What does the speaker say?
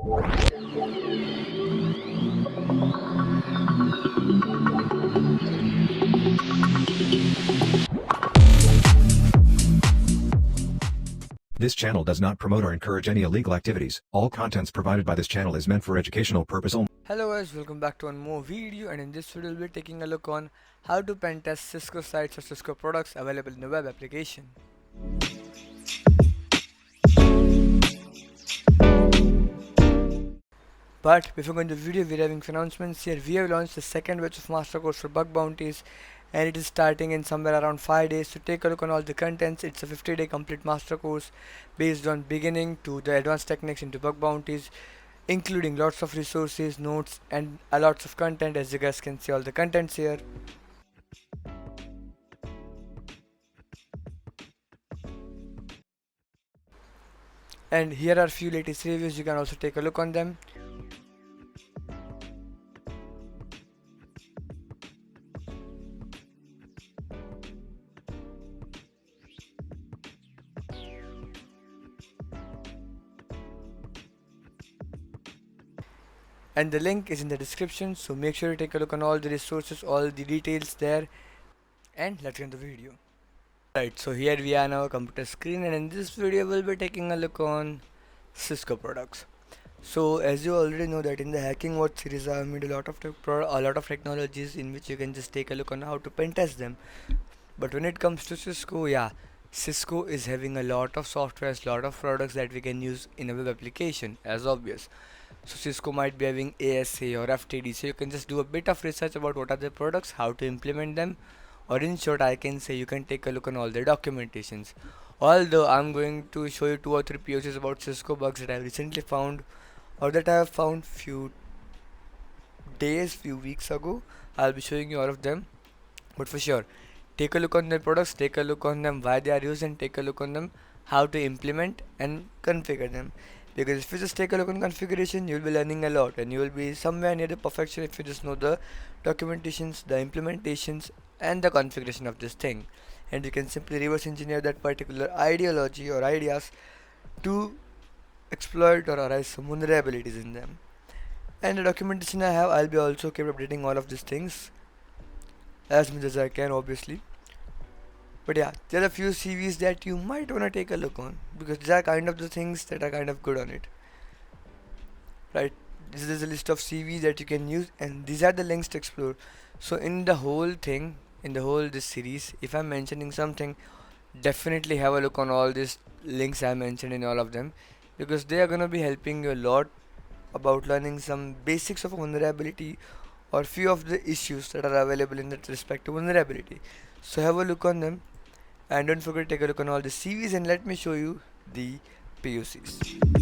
This channel does not promote or encourage any illegal activities. All contents provided by this channel is meant for educational purpose only. Hello guys, welcome back to one more video, and in this video we'll be taking a look on how to pen test Cisco sites or Cisco products available in the web application. But before going to the video, we're having announcements here. We have launched the second batch of master course for bug bounties, and it is starting in somewhere around 5 days. So take a look on all the contents. It's a 50-day complete master course based on beginning to the advanced techniques into bug bounties, including lots of resources, notes, and a lots of content. As you guys can see all the contents here. And here are few latest reviews, you can also take a look on them. And the link is in the description, so make sure to take a look on all the resources, all the details there, and let's get into the video. Right, so here we are on our computer screen, and in this video we'll be taking a look on Cisco products. So as you already know that in the Hacking Watch series I have made a lot of technologies in which you can just take a look on how to pen test them. But when it comes to Cisco, yeah, Cisco is having a lot of softwares, lot of products that we can use in a web application, as obvious. So Cisco might be having ASA or FTD, so you can just do a bit of research about what are the products, how to implement them, or in short I can say you can take a look on all the documentations. Although I'm going to show you 2 or 3 POCs about Cisco bugs that I recently found, or that I have found few weeks ago. I'll be showing you all of them, but for sure take a look on their products, take a look on them why they are used, and take a look on them how to implement and configure them. Because if you just take a look on configuration, you'll be learning a lot, and you will be somewhere near the perfection if you just know the documentations, the implementations, and the configuration of this thing. And you can simply reverse engineer that particular ideology or ideas to exploit or arise some vulnerabilities in them. And the documentation I have, I'll be also keep updating all of these things as much as I can, obviously. But yeah, there are a few CVs that you might wanna take a look on, because these are kind of the things that are kind of good on it. Right, this is a list of CVs that you can use, and these are the links to explore. So in the whole thing, in the whole this series, if I'm mentioning something, definitely have a look on all these links I mentioned in all of them, because they are gonna be helping you a lot about learning some basics of vulnerability or few of the issues that are available in that respect to vulnerability. So have a look on them, and don't forget to take a look on all the CVs, and let me show you the POCs.